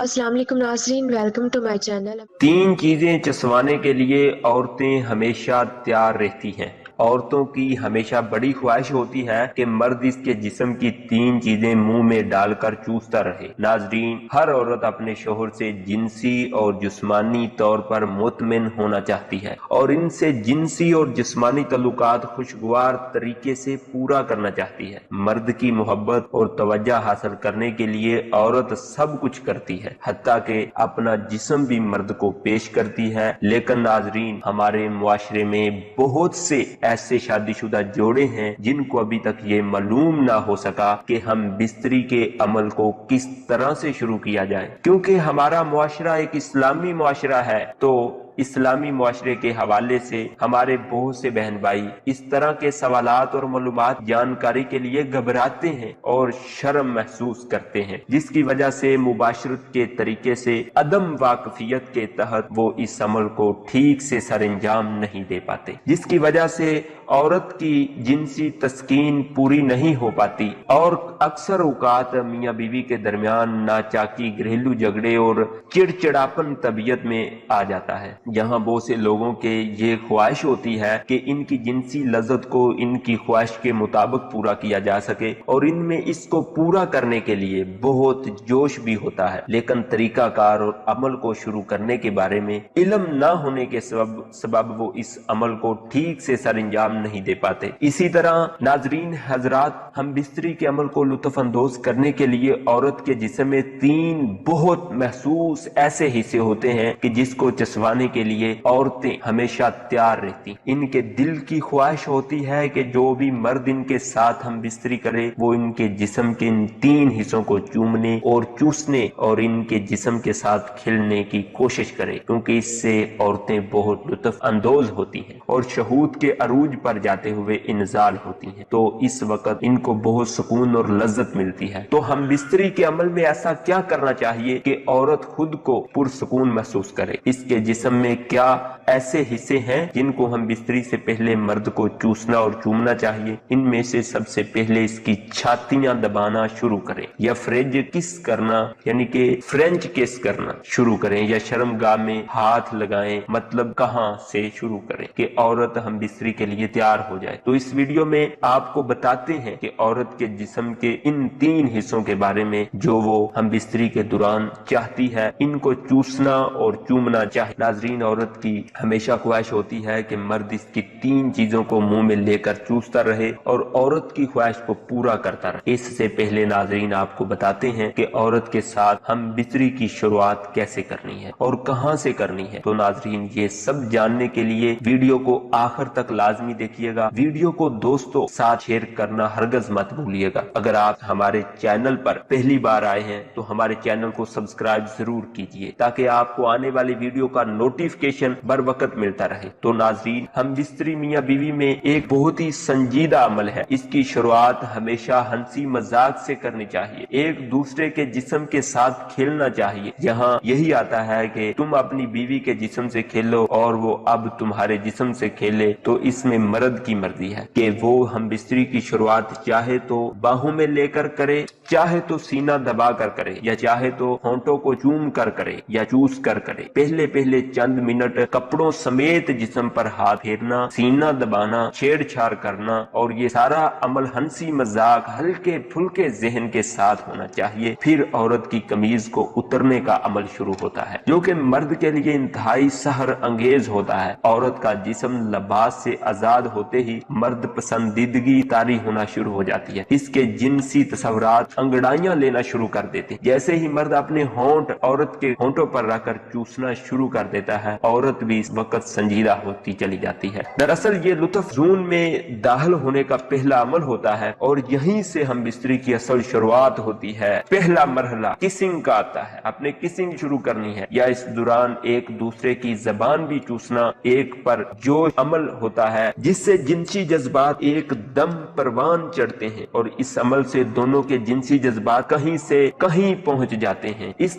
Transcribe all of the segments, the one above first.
السلام علیکم ناظرین، ویلکم ٹو مائی چینل۔ تین چیزیں چسوانے کے لیے عورتیں ہمیشہ تیار رہتی ہیں۔ عورتوں کی ہمیشہ بڑی خواہش ہوتی ہے کہ مرد اس کے جسم کی تین چیزیں منہ میں ڈال کر چوستا رہے۔ ناظرین، ہر عورت اپنے شوہر سے جنسی اور جسمانی طور پر مطمئن ہونا چاہتی ہے اور ان سے جنسی اور جسمانی تعلقات خوشگوار طریقے سے پورا کرنا چاہتی ہے۔ مرد کی محبت اور توجہ حاصل کرنے کے لیے عورت سب کچھ کرتی ہے، حتیٰ کہ اپنا جسم بھی مرد کو پیش کرتی ہے۔ لیکن ناظرین، ہمارے معاشرے میں بہت سے ایسے شادی شدہ جوڑے ہیں جن کو ابھی تک یہ معلوم نہ ہو سکا کہ ہم بستری کے عمل کو کس طرح سے شروع کیا جائے۔ کیونکہ ہمارا معاشرہ ایک اسلامی معاشرہ ہے، تو اسلامی معاشرے کے حوالے سے ہمارے بہت سے بہن بھائی اس طرح کے سوالات اور معلومات جانکاری کے لیے گھبراتے ہیں اور شرم محسوس کرتے ہیں، جس کی وجہ سے مباشرت کے طریقے سے عدم واقفیت کے تحت وہ اس عمل کو ٹھیک سے سر انجام نہیں دے پاتے، جس کی وجہ سے عورت کی جنسی تسکین پوری نہیں ہو پاتی اور اکثر اوقات میاں بیوی کے درمیان ناچاکی، گھریلو جھگڑے اور چڑچڑاپن طبیعت میں آ جاتا ہے۔ جہاں بہت سے لوگوں کے یہ خواہش ہوتی ہے کہ ان کی جنسی لذت کو ان کی خواہش کے مطابق پورا کیا جا سکے اور ان میں اس کو پورا کرنے کے لیے بہت جوش بھی ہوتا ہے، لیکن طریقہ کار اور عمل کو شروع کرنے کے بارے میں علم نہ ہونے کے سبب وہ اس عمل کو ٹھیک سے سر انجام نہیں دے پاتے۔ اسی طرح ناظرین حضرات، ہم بستری کے عمل کو لطف اندوز کرنے کے لیے عورت کے جسم میں تین بہت محسوس ایسے حصے ہوتے ہیں کہ جس کو چسوانے کے لیے عورتیں ہمیشہ تیار رہتی۔ ان کے دل کی خواہش ہوتی ہے کہ جو بھی مرد ان کے ساتھ ہم بستری کرے وہ ان کے جسم کے ان تین حصوں کو چومنے اور چوسنے اور ان کے جسم کے ساتھ کھلنے کی کوشش کرے، کیونکہ اس سے عورتیں بہت لطف اندوز ہوتی ہیں اور شہوت کے عروج پر جاتے ہوئے انزال ہوتی ہیں، تو اس وقت ان کو بہت سکون اور لذت ملتی ہے۔ تو ہم بستری کے عمل میں ایسا کیا کرنا چاہیے کہ عورت خود کو پرسکون محسوس کرے؟ اس کے جسم میں کیا ایسے حصے ہیں جن کو ہم بستری سے پہلے مرد کو چوسنا اور چومنا چاہیے؟ ان میں سے سب سے پہلے اس کی چھاتیاں دبانا شروع کریں، یا فرنچ کس کرنا یعنی کہ فرنچ کس کرنا شروع کریں، یا شرم گاہ میں ہاتھ لگائیں۔ مطلب کہاں سے شروع کریں کہ عورت ہم بستری کے لیے تیار ہو جائے؟ تو اس ویڈیو میں آپ کو بتاتے ہیں کہ عورت کے جسم کے ان تین حصوں کے بارے میں جو وہ ہم بستری کے دوران چاہتی ہے، ان کو چوسنا اور چومنا چاہے۔ ناظرین، عورت کی ہمیشہ خواہش ہوتی ہے کہ مرد اس کی تین چیزوں کو منہ میں لے کر چوستا رہے اور عورت کی خواہش کو پورا کرتا رہے۔ اس سے پہلے ناظرین آپ کو بتاتے ہیں کہ عورت کے ساتھ ہم بستری کی شروعات کیسے کرنی ہے اور کہاں سے کرنی ہے۔ تو ناظرین، یہ سب جاننے کے لیے ویڈیو کو آخر تک لازمی دیکھیے گا۔ ویڈیو کو دوستوں ساتھ شیئر کرنا ہرگز مت بھولیے گا۔ اگر آپ ہمارے چینل پر پہلی بار آئے ہیں تو ہمارے چینل کو سبسکرائب ضرور کیجیے تاکہ آپ کو آنے والی ویڈیو کا نوٹیفکیشن بر وقت ملتا رہے۔ تو ناظرین، ہم بستری میاں بیوی میں ایک بہت ہی سنجیدہ عمل ہے۔ اس کی شروعات ہمیشہ ہنسی مذاق سے کرنی چاہیے، ایک دوسرے کے جسم کے ساتھ کھیلنا چاہیے۔ یہاں یہی آتا ہے کہ تم اپنی بیوی کے جسم سے کھیلو اور وہ اب تمہارے جسم سے کھیلے، تو اس میں مرد کی مرضی ہے کہ وہ ہم بستری کی شروعات چاہے تو باہوں میں لے کر کرے، چاہے تو سینہ دبا کر کرے، یا چاہے تو ہونٹوں کو چوم کر کرے یا چوس کر کرے۔ پہلے چند منٹ کپڑوں سمیت جسم پر ہاتھ پھیرنا، سینہ دبانا، چھیڑ چھاڑ کرنا اور یہ سارا عمل ہنسی مذاق ہلکے پھلکے ذہن کے ساتھ ہونا چاہیے۔ پھر عورت کی قمیض کو اترنے کا عمل شروع ہوتا ہے، جو کہ مرد کے لیے انتہائی سحر انگیز ہوتا ہے۔ عورت کا جسم لباس سے آزاد ہوتے ہی مرد پسندیدگی طاری ہونا شروع ہو جاتی ہے۔ اس کے جنسی تصورات انگڑائیاں لینا شروع کر دیتے ہیں۔ جیسے ہی مرد اپنے ہونٹ عورت کے ہونٹوں پر رکھ کر چوسنا شروع کر دیتا ہے، عورت بھی اس وقت سنجیدہ ہوتی چلی جاتی ہے۔ دراصل یہ لطف زون میں داخل ہونے کا پہلا عمل ہوتا ہے اور یہیں سے ہم بستری کی اصل شروعات ہوتی ہے۔ پہلا مرحلہ کسنگ کا آتا ہے۔ اپنے کسنگ شروع کرنی ہے، یا اس دوران ایک دوسرے کی زبان بھی چوسنا ایک پر جو عمل ہوتا ہے جس سے جنسی جذبات ایک دم پروان چڑھتے ہیں اور اس عمل سے دونوں کے جنسی جذبات کہیں سے کہیں پہنچ جاتے ہیں۔ اس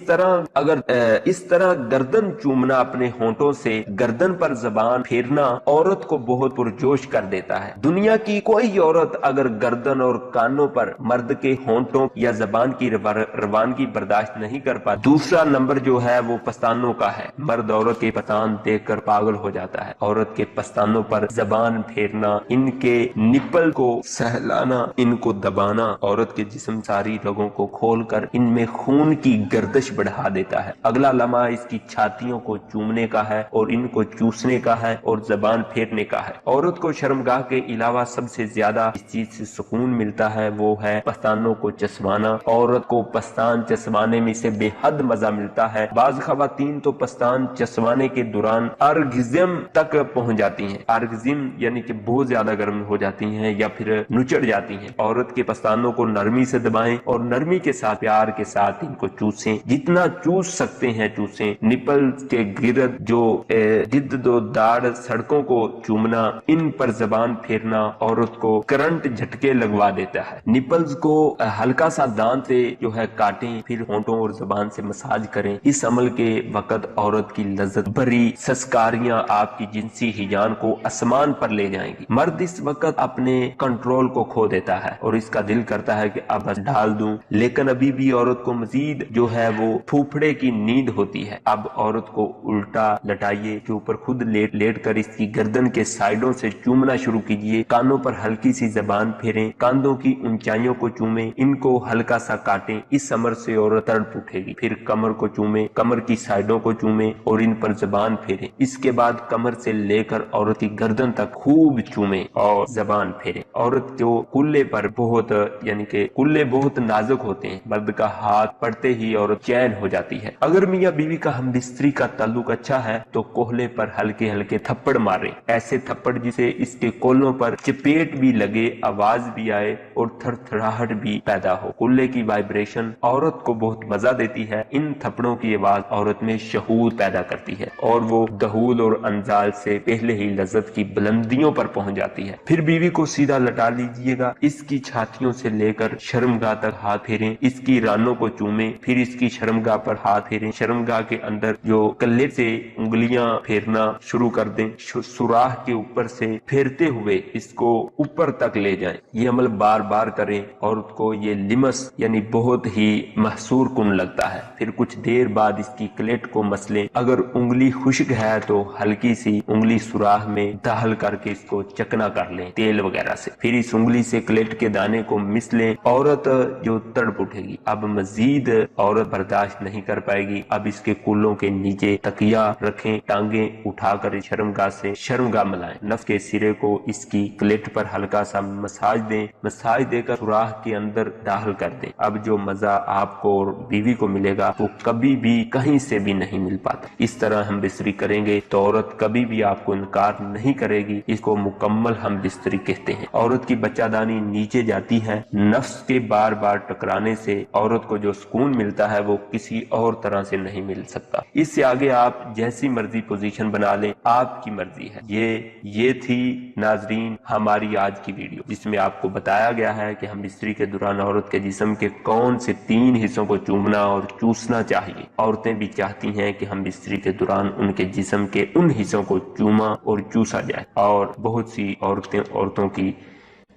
طرح گردن چومنا اپنے होंठों से गर्दन पर जबान फेरना औरत को बहुत पुरजोश कर देता है। दुनिया की कोई औरत अगर गर्दन और कानों पर मर्द के होंठों या जबान की रवानगी बर्दाश्त नहीं कर पाती। दूसरा नंबर जो है वो पस्तानों का है। मर्द औरत के पतान देखकर पागल हो जाता है। औरत के पस्तानों पर जबान फेरना, इनके निप्पल को सहलाना, इनको दबाना औरत के जिस्म सारी रगों को खोलकर इनमें खून की गर्दिश बढ़ा देता है। अगला लम्हा इसकी छातियों को चूमने का है और इनको चूसने का है और जबान फेरने का है। औरत को शर्मगाह के अलावा सबसे ज्यादा इस चीज से सुकून मिलता है वो है पस्तानों को चसवाना। औरत को पस्तान चसवाने में से बेहद मजा मिलता है। बाज खवातीन तो पस्तान चसवाने के दौरान अर्गज़म तक पहुंच जाती हैं। अर्गज़म यानी कि बहुत ज्यादा गर्म हो जाती हैं या फिर नुचड़ जाती हैं। औरत के पस्तानों को नरमी से दबाएं और नरमी के साथ प्यार के साथ इनको चूसें, जितना चूस सकते हैं चूसें। निपल के गिरद जो जिद दो दाढ़ सड़कों को चूमना, इन पर जबान फेरना औरत को करंट झटके लगवा देता है। निपल्स को हल्का सा दांत से जो है काटें, फिर होंठों और जबान से मसाज करें। इस अमल के वक्त औरत की लज्जत भरी सस्कारियां आपकी जिनसी हिजान को आसमान पर ले जाएंगी। मर्द इस वक्त अपने कंट्रोल को खो देता है और इसका दिल करता है कि अब बस डाल दूं, लेकिन अभी भी औरत को मजीद जो है वो फूफड़े की नींद होती है। अब औरत को उल्टा लटाइए के ऊपर खुद लेट कर इसकी गर्दन के साइडों से चूमना शुरू कीजिए। कानों पर हल्की सी जबान फेरें, कांधों की ऊंचाइयों को चूमें, इनको हल्का सा काटें। इस अमर से औरत तड़प उठेगी। फिर कमर को चूमें, कमर की साइडों को चूमें और इन पर जबान फेरें। इसके बाद कमर से लेकर औरत की गर्दन तक खूब चूमें और जबान फेरें। औरत जो कुल्ले पर बहुत यानी कि कुल्ले बहुत नाजुक होते हैं, मर्द का हाथ पड़ते ही औरत चैन हो जाती है। अगर मियां बीवी का हम बिस्तरी का ताल्लुक अच्छा है तो कोहले पर हल्के हल्के थप्पड़ मारें। ऐसे थप्पड़ जिसे इसके कोलों पर चपेट भी लगे, आवाज भी आए और थरथराहट भी पैदा हो। कुल्ले की वाइब्रेशन औरत को बहुत मजा देती है। इन थप्पड़ों की आवाज औरत में शहूर पैदा करती है और वो दहूल और अंजाल से पहले ही लज्जत की बुलंदियों पर पहुंच जाती है। फिर बीवी को सीधा लटा लीजिएगा, इसकी छातियों से लेकर शर्मगाह तक हाथ फेरें, इसकी रानों को चूमें, फिर इसकी शर्मगाह पर हाथ फेरें। शर्मगाह के अंदर जो कल्ले से उंगलियां फेरना शुरू कर दें, सुराख के ऊपर से फेरते हुए इसको ऊपर तक ले जाएं। ये अमल बार बार करें। औरत को ये लिमस यानी बहुत ही महसूर कुन लगता है। फिर कुछ देर बाद इसकी क्लेट को मसलें। अगर उंगली खुश्क है तो हल्की सी उंगली सुराख में दाखिल करके इसको चकना कर लें तेल वगैरह से। फिर इस उंगली से क्लेट के दाने को मिस लें। औरत जो तड़प उठेगी। अब मजीद औरत बर्दाश्त नहीं कर पाएगी। अब इसके कुल्लों के नीचे तकिया रखें, टांगे उठाकर शर्मगाह से शर्मगाह मिलाएं। नफ के सिरे को इसकी क्लेट पर हल्का सा मसाज दें। मसाज देकर सुराख के अंदर दाखिल कर दें। अब जो मजा आपको और बीवी को मिलेगा वो कभी भी कहीं से भी नहीं मिल पाता। इस तरह हम बिस्तरी करेंगे तो औरत कभी भी आपको इनकार नहीं करेगी। इसको मुकम्मल हम बिस्तरी कहते हैं। औरत की बच्चादानी नीचे जाती है। नफ्स के बार बार टकराने से औरत को जो सुकून मिलता है वो किसी और तरह से नहीं मिल सकता। इससे आगे आप जैसी मर्जी पोजीशन बना लें, आपकी मर्जी है। ये थी नाजरीन हमारी आज की वीडियो, जिसमें आपको बताया गया है कि हम बिस्तरी के दौरान औरत के जिस्म के कौन से 3 हिस्सों को चूमना और चूसना चाहिए। औरतें भी चाहती हैं कि हम बिस्तरी के दौरान उनके जिस्म के उन हिस्सों को चूमा और चूसा जाए, और बहुत सी औरतों की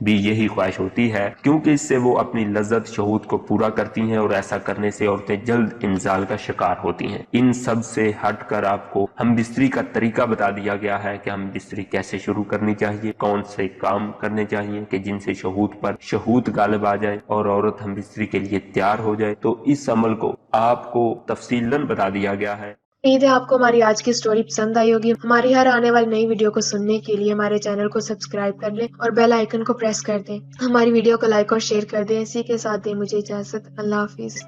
भी यही ख्वाहिश होती है, क्योंकि इससे वो अपनी लज्जत शहूद को पूरा करती हैं और ऐसा करने से औरतें जल्द इंजाल का शिकार होती हैं। इन सब से हटकर आपको हम बिस्तरी का तरीका बता दिया गया है कि हम बिस्तरी कैसे शुरू करनी चाहिए, कौन से काम करने चाहिए कि जिनसे शहूद पर शहूद गालिब आ जाए और औरत हम बिस्तरी के लिए तैयार हो जाए। तो इस अमल को आपको तफसीलन बता दिया गया है। उम्मीद है आपको हमारी आज की स्टोरी पसंद आई होगी। हमारी हर आने वाली नई वीडियो को सुनने के लिए हमारे चैनल को सब्सक्राइब कर लें और बेल आइकन को प्रेस कर दें। हमारी वीडियो को लाइक और शेयर कर दें। इसी के साथ दें मुझे इजाजत। अल्लाह हाफिज।